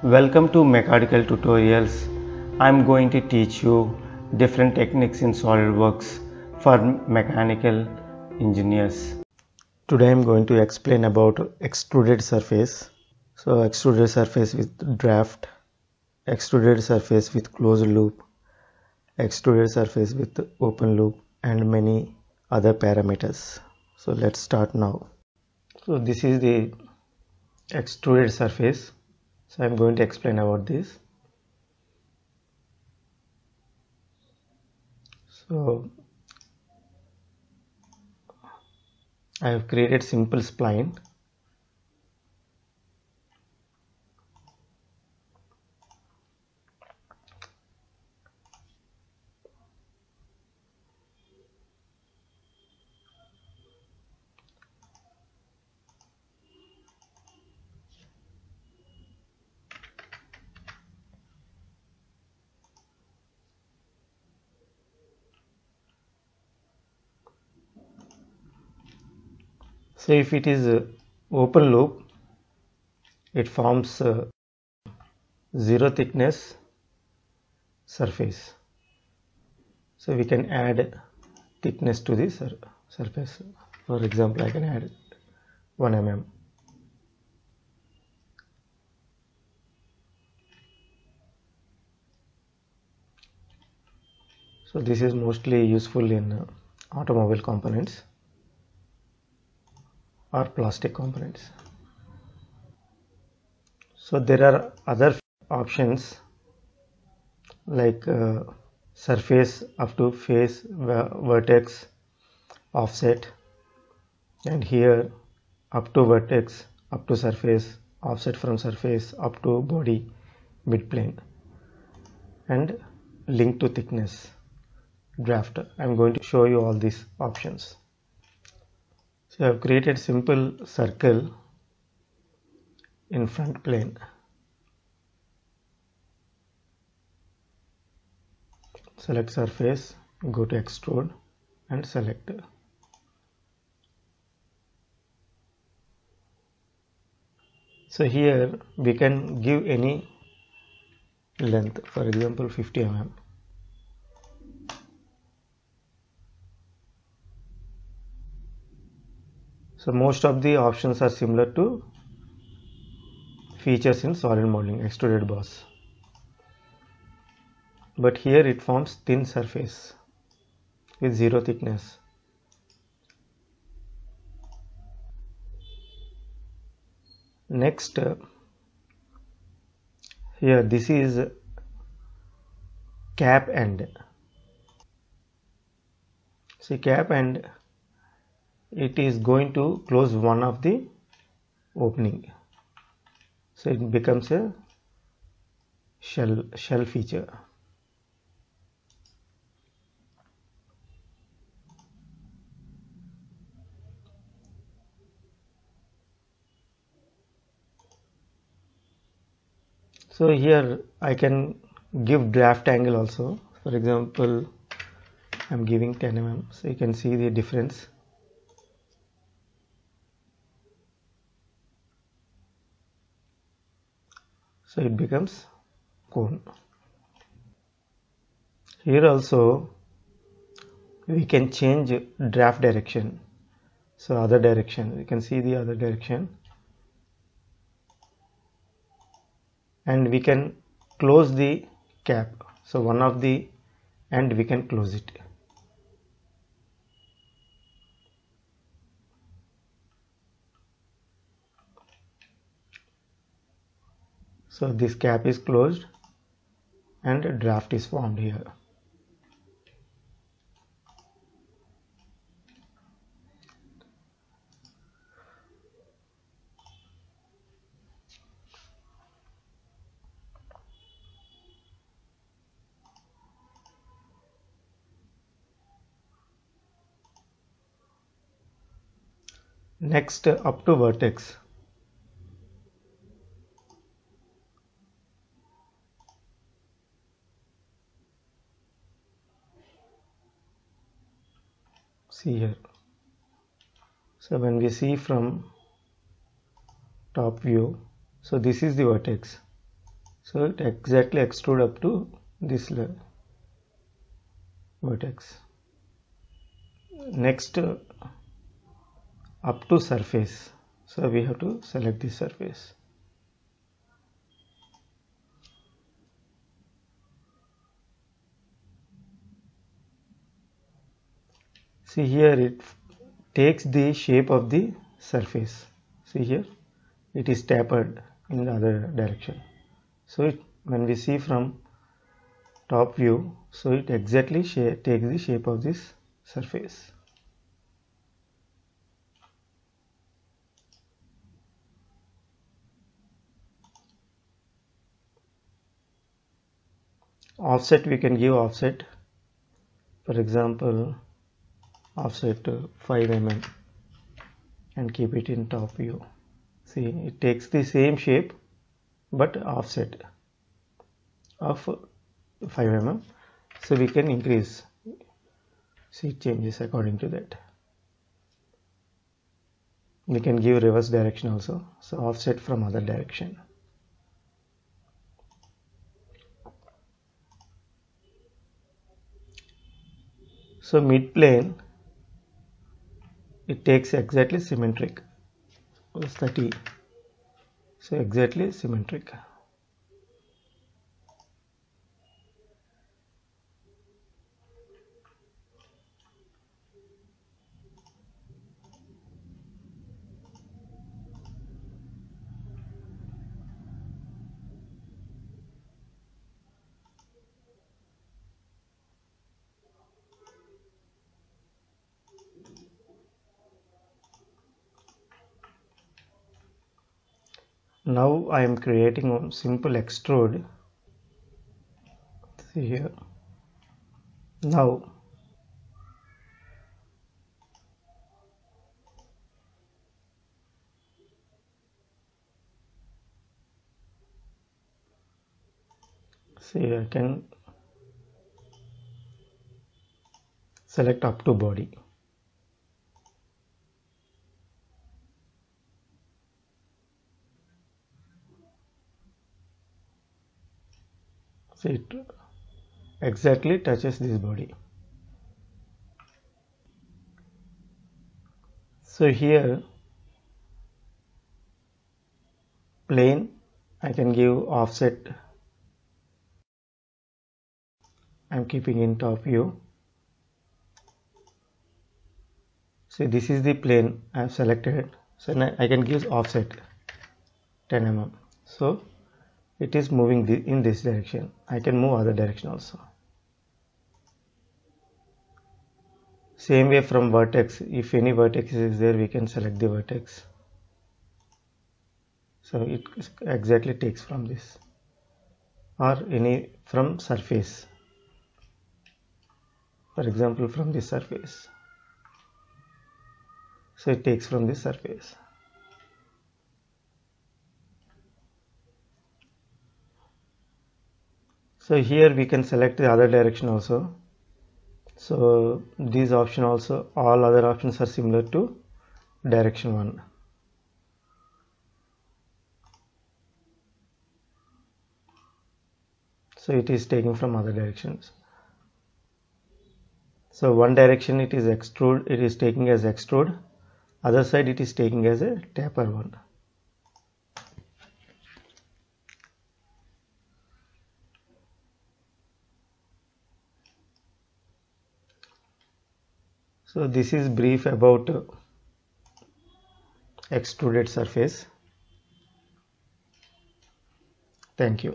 Welcome to Mechanical Tutorials. I'm going to teach you different techniques in SolidWorks for mechanical engineers. Today I'm going to explain about extruded surface. So extruded surface with draft, extruded surface with closed loop, extruded surface with open loop, and many other parameters. So let's start now. So this is the extruded surface. So I'm going to explain about this. So I have created simple spline. So if it is open loop, it forms zero thickness surface. So we can add thickness to the surface. For example, I can add 1 mm. So this is mostly useful in automobile components or plastic components. So there are other options like surface up to face, vertex, offset, and here up to vertex, up to surface, offset from surface, up to body, midplane, and link to thickness, draft. I'm going to show you all these options. So I have created simple circle in front plane. Select surface, go to extrude and select. So here we can give any length, for example 50 mm. So most of the options are similar to features in solid modeling, extruded boss. But here it forms thin surface with zero thickness. Next, here this is cap end. See, cap end, it is going to close one of the opening, so it becomes a shell feature. So here I can give draft angle also. For example, I'm giving 10 mm, so you can see the difference. So it becomes cone. Here also we can change draft direction. So other direction, you can see the other direction, and we can close the cap. So one of the end we can close it. So this cap is closed and a draft is formed here. Next, up to vertex. See here. So when we see from top view, so this is the vertex. So it exactly extrude up to this vertex. Next, up to surface. So we have to select this surface. See here, it takes the shape of the surface. See here, it is tapered in the other direction. So when we see from top view, so it exactly takes the shape of this surface. Offset, we can give offset, for example offset 5 mm and keep it in top view. See, it takes the same shape but offset of 5 mm. So we can increase. See, it changes according to that. We can give reverse direction also, so offset from other direction. So mid plane, it takes exactly symmetric. What's 30? So exactly symmetric. Now I am creating a simple extrude. See here. Now see, I can select up to body. See, it exactly touches this body. So here plane, I can give offset. I'm keeping in top view. See, this is the plane I have selected. So now I can give offset 10 mm. So it is moving in this direction. I can move other direction also. Same way from vertex, if any vertex is there, we can select the vertex. So it exactly takes from this, or any from surface, for example from this surface. So it takes from this surface. So here we can select the other direction also. So these option also, all other options are similar to direction 1. So it is taking from other directions. So one direction it is extrude, it is taking as extrude, other side it is taking as a taper one. So this is brief about extruded surface. Thank you.